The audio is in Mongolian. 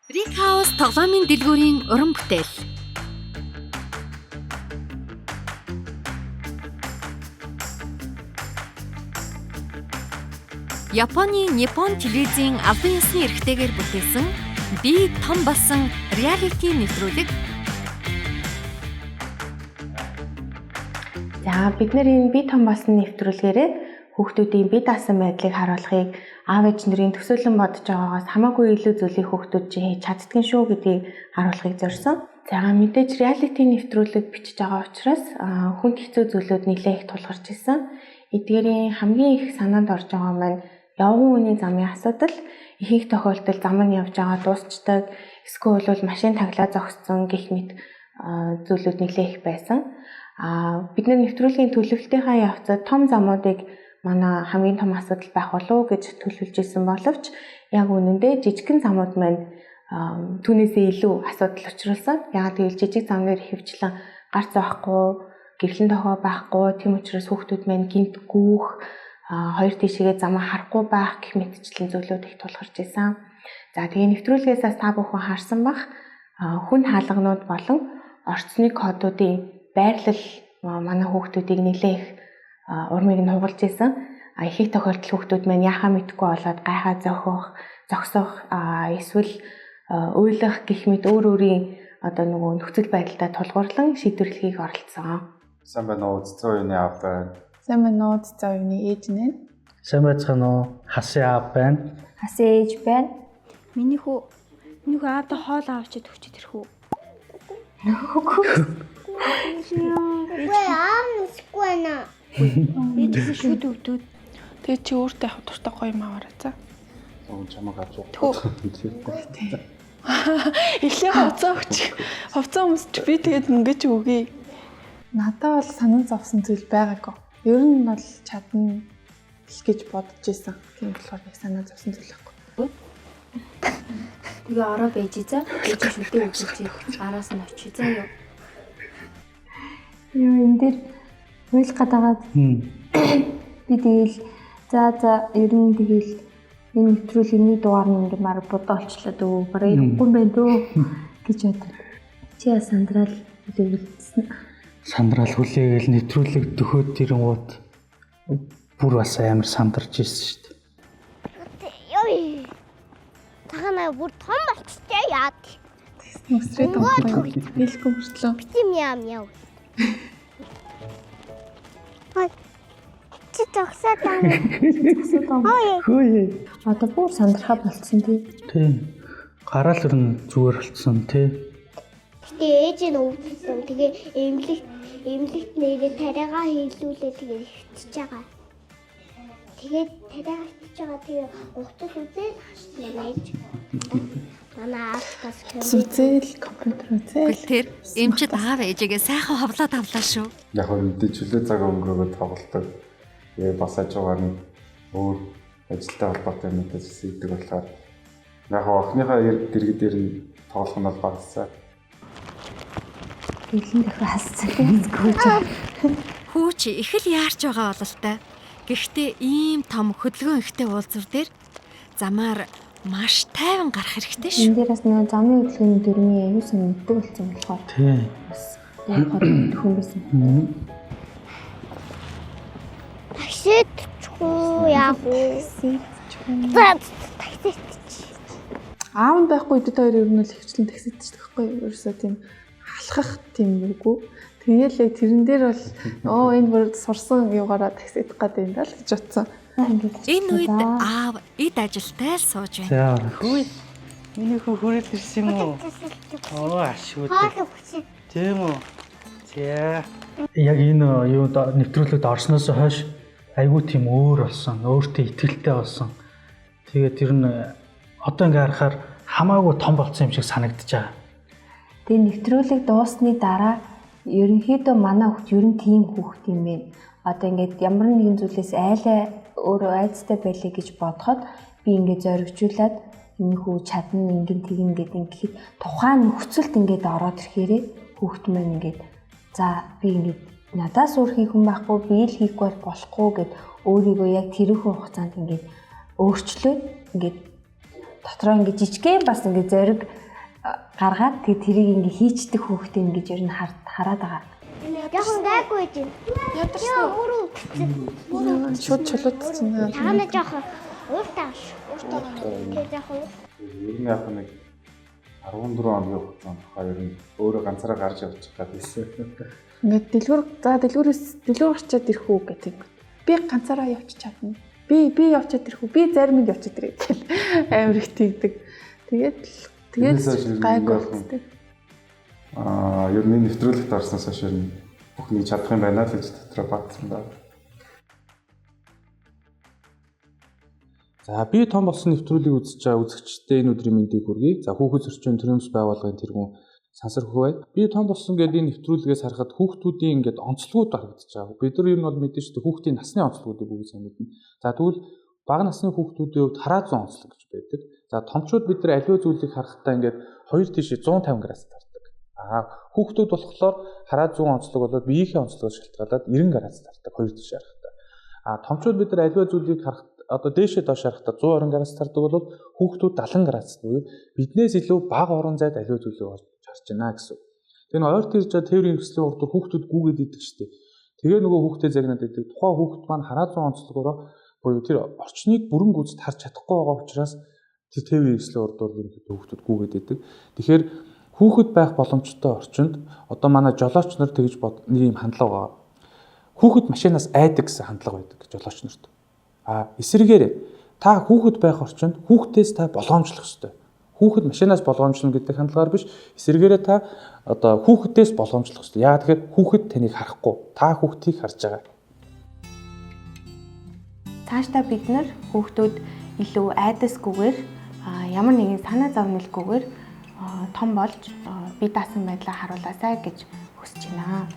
Rick House тоглоомын дэлгүүрийн уран бүтээл. Японы Nippon телевизийн албан ёсны эрхтэйгээр бүтээсэн би том болсон реалити нэвтрүүлэг. За бид нэр энэ би том болсон нэвтрүүлгээрээ хүүхдүүдийн бие даасан байдлыг харуулахыг аав ээж нарын төсөөлөн бодож байгаагаас хамаагүй илүү зүйлийг хүүхдүүд чинь хийж чаддгийн шүү гэдгийг харуулахыг зорьсон. За мэдээж реалити нэвтрүүлэг бичиж байгаа учраас хүнд хэцүү зүйлүүд нэлээд их тулгарч ирсэн. Эдгээрийн хамгийн их санаанд орж байгаа маань явган үний замын асуудал, ихэнх тохиолдолд зам нь явж байгаа дуусчдаг, эсвэл машин таглаа зогссон гэх мэт зүйлүүд нэлээд их байсан. Бид нэвтрүүлгийн төлөвлөлтийнхаа явцад том замуудыг манай хамгийн том асуудал байх болов гэж төлөвлөж исэн боловч яг үнэндээ жижигхэн замууд маань түүнээсээ илүү асуудал учруулсан. Яг тэгэл жижиг замнаар хөвчлэн гарц авахгүй, гэрлэн тохоо байхгүй, тийм учраас хүүхдүүд маань гинт гүүх, хоёр тишээгээ замаа харахгүй байх гэх мэтчлэн зүйлүүд их тулгарч исэн. За тэгээ нэвтрүүлгээс та бүхэн харсан бах хүн хаалганууд болон орчны кодуудын байрлал манай хүүхдүүдийг нэлээх урмыг нь хугалж исэн. Их их тохиолдол хүүхдүүд маань яхаа мэдгүй болоод гайхаа зогсох эсвэл уйлах гэх мэт өөр өөрийн одоо нөгөө нөхцөл байдалтай тулгуурлан шийдвэрлэхийг оролцсон. Сайн байна уу? Цэцэн үеийн аав байна. Сайн байна уу? Цэцэн үеийн ээж нэ. Сайн байна уу? Хасын аав байна. Хасын ээж байна. Миний хүү аавда хоол авчиад өгчөд ирэх үү? 왜 아무스고 나. Эдгээр шүд өвдөд. Тэгээ чи өөртөө авах дуртай гоё юм аваарай за. Чамаг авч. Эхлээ хувцас өгч. Хувцас өмсч би тэгээд мөнгөч өгье. Надад бол санан зовсон зүйл байгаагүй. Ер нь бол чадна гэж бодож исэн. Тийм болохоор яг санаа зовсон зүйл байхгүй. Тэгээ ороо байж за. Ээж шүдээ өгч араас нь очиж за юу. Юу энэ дээр уйл гадаагаад би тэгэл за ер нь тэгэл энэ нэвтрүүлгийн дугаар нь ингэмаар бодоолчлаа дөө бараа ирэхгүй байх дөө гэж бодсон. Чи сандрал үлээсэн. Сандрал хүлээгээл нэвтрүүлэг төхөөд ирэнгууд бүр бас амар сандарч ирсэн шүү дээ. 여기. 다가나 뭐 돈 맞추자 야. Өсрээд байгаа юм. Хэлэхгүй мөртлөө. 미야미야. ой. Чи зогсоод байна. Хөөе. Одоо бүр сандрахаа болцсон тий. Тийм. Гараал өрн зүгээр болцсон тий. Гэтэ ээж нь өвдсөн. Тэгээ эмнэлэгт нэрээ тариагаа хийлүүлээ тэгээ хөвтөж байгаа. Тэгээд тариагаа хөвтөж байгаа тэгээ ухтал үзээд хашсан ээж. Манай аавтаас Зүзэл компьютер үзээ. Тэр эмчид аав ээжигээ сайхан ховлоод авлаа шүү. Яг хөө мэдээ чөлөө цаг өнгөрөөгөө тоглолдог. Тэгээ бас ажуугаар нь өөр ажилтай холбоотой юмнаас хийдэг болохоор яг охиныхаа дэргэдээр нь тоглох нь бол багасаа. Гэлэн дахиад хасцсан тийм. Хүүч их л яарч байгаа бололтой. Гэхдээ ийм том хөдөлгөөн ихтэй уулзвар дээр замаар маш тайван гарах хэрэгтэй шүү. Энэ дээрээс нөө замын хөдөлгөөний дөрмийн аюулсан мэддэг болсон болохоор Тийм. яг хөдөлгөөн байсан. таксид чгүй яах вэ? Таксид. Аав нь байхгүй дэд хоёр ер нь л хөвчлэн таксид ч гэхгүй ерөөсөө тийм халахах тийм үгүй. Тэгээл яг тэрэн дээр бол энэ бүр сурсан юугаараа таксид гэдэг юм даа л гэж бодсон. Энэ үед аав эд ажилтай л сууж байна. За хөөе. Миний хөө хүрэл ирсэн юм уу? Ашгүй. Тийм үү. За. Яг энэ юу нэвтрүүлэгт орсноос хойш айгүй тийм өөр болсон. Өөртөө итгэлтэй болсон. Тэгээд тэр нь одоо ингээ харахаар хамаагүй том болсон юм шиг санагдаж байгаа. Тэгээ нэвтрүүлэг дуусны дараа ерөнхийдөө манай хүүхд ер нь тийм хүүхд юм бэ. Одоо ингээд ямар нэгэн зүйлээс айлаа өөрөө айцтай байлээ гэж бодоход би ингээд зоригжуулаад энэ хүү чадна ингэн тэгин гэдэг ингээд тухайн нөхцөлд ингээд ороод ирэхээрээ хүүхд маань ингээд за би ингээд надаас өөр хийх хүн байхгүй би л хийхгүй болохгүй гэд өөрийгөө яг тэрхүү хугацаанд ингээд өөрчлөөд ингээд дотроо ингээ жижигхэн бас ингээ зориг гаргаад тэрийг ингээ хийчдэг хүүхдээ ингээ ер нь хараад байгаа. Яхан гайгүй дээ. Ядарсан. Өөрөө Шууд чулуудсан. таана жоохон ууртаа. Тэгээд жоохон Ер нь яг нэг 14 оны хугацаанд хоёр нь өөрөө ганцаараа гарч явчих гадайсан. Ингээд дэлгүүр гарчаад ирэх үү гэдэг. Би ганцаараа явчих чадна. Би явчаад ирэх үү? Би заримд явчаад ирэх гэл амар их тэгдэг. Тэгээд гайгүй болтой. Ер нь нэвтрүүлэгт орсноос хойш ер нь бүх нэг чадах юм байна л гэж дотроо бодсон байна. За би том болсон нэвтрүүлгийг үзэж байгаа үзэгчдээ энэ өдрийн мэндийг хүргэе. За хүүхэд зөрчил төрөмс байгууллагын тэргүүн Сансар Хөвөө. Би том болсон гэдэг энэ нэвтрүүлгээс харахад хүүхдүүдийн ингээд онцлогуд харагдаж байгаа. Бид нар ер нь бол мэдээж шүү дээ хүүхдийн насны онцлогуудыг бүгд сайн мэднэ. За тэгвэл бага насны хүүхдүүдийн хувьд хараа зүүн онцлог гэж байдаг. За томчууд бид нар аливаа зүйлийг харахтаа ингээд хоёр тишээ 150 градус тардаг. Хүүхдүүд болохоор хараа зүүн онцлог болоод биеийнхээ онцлогоос шалтгаалаад 90 градус тардаг хоёр тишээ харахтаа. Томчууд бид нар аливаа зүйлийг харахад одоо дээшээ доош харахтаа 120 градус тардаг бол хүүхдүүд 70 градус буюу биднээс илүү бага орон зайд аливаа зүйлийг харж байна гэсэн. Тэгээ нэг ойрт ирж байгаа тээврийн өслийн урд хүүхдүүд гүгээд идэг штеп. Тэгээ нөгөө хүүхдээ загнаад идэг. Тухайн хүүхд маань хараа зүүн онцлогоороо буюу тэр орчныг бүрэн гүйцэд харж чадахгүй байгаа учраас тэр тээврийн өслийн урд бол ерөнхийдөө хүүхдүүд гүгээд идэг. Тэгэхээр хүүхэд байх боломжтой орчинд одоо манай жолооч нар тэгж нэг юм хандлага байгаа. Хүүхэд машинаас айдаг гэсэн хандлага байдаг жолооч нарт. Эсвэргээр та хүүхэд байх орчинд хүүхдээс та болгоомжлох ёстой. Хүүхэд машинаас болгоомжлно гэдэг хандлагаар биш, эсвэргээрээ та одоо хүүхэдээс болгоомжлох ёстой. Яагаад тэгэхээр хүүхэд таныг харахгүй, та хүүхдийг харж байгаа. Цаашдаа бид нар хүүхдүүд илүү айдасгүйгээр ямар нэгэн санаа зовнилгүйгээр том болж бие даасан байдлаа харуулаасай гэж хүсэж байна.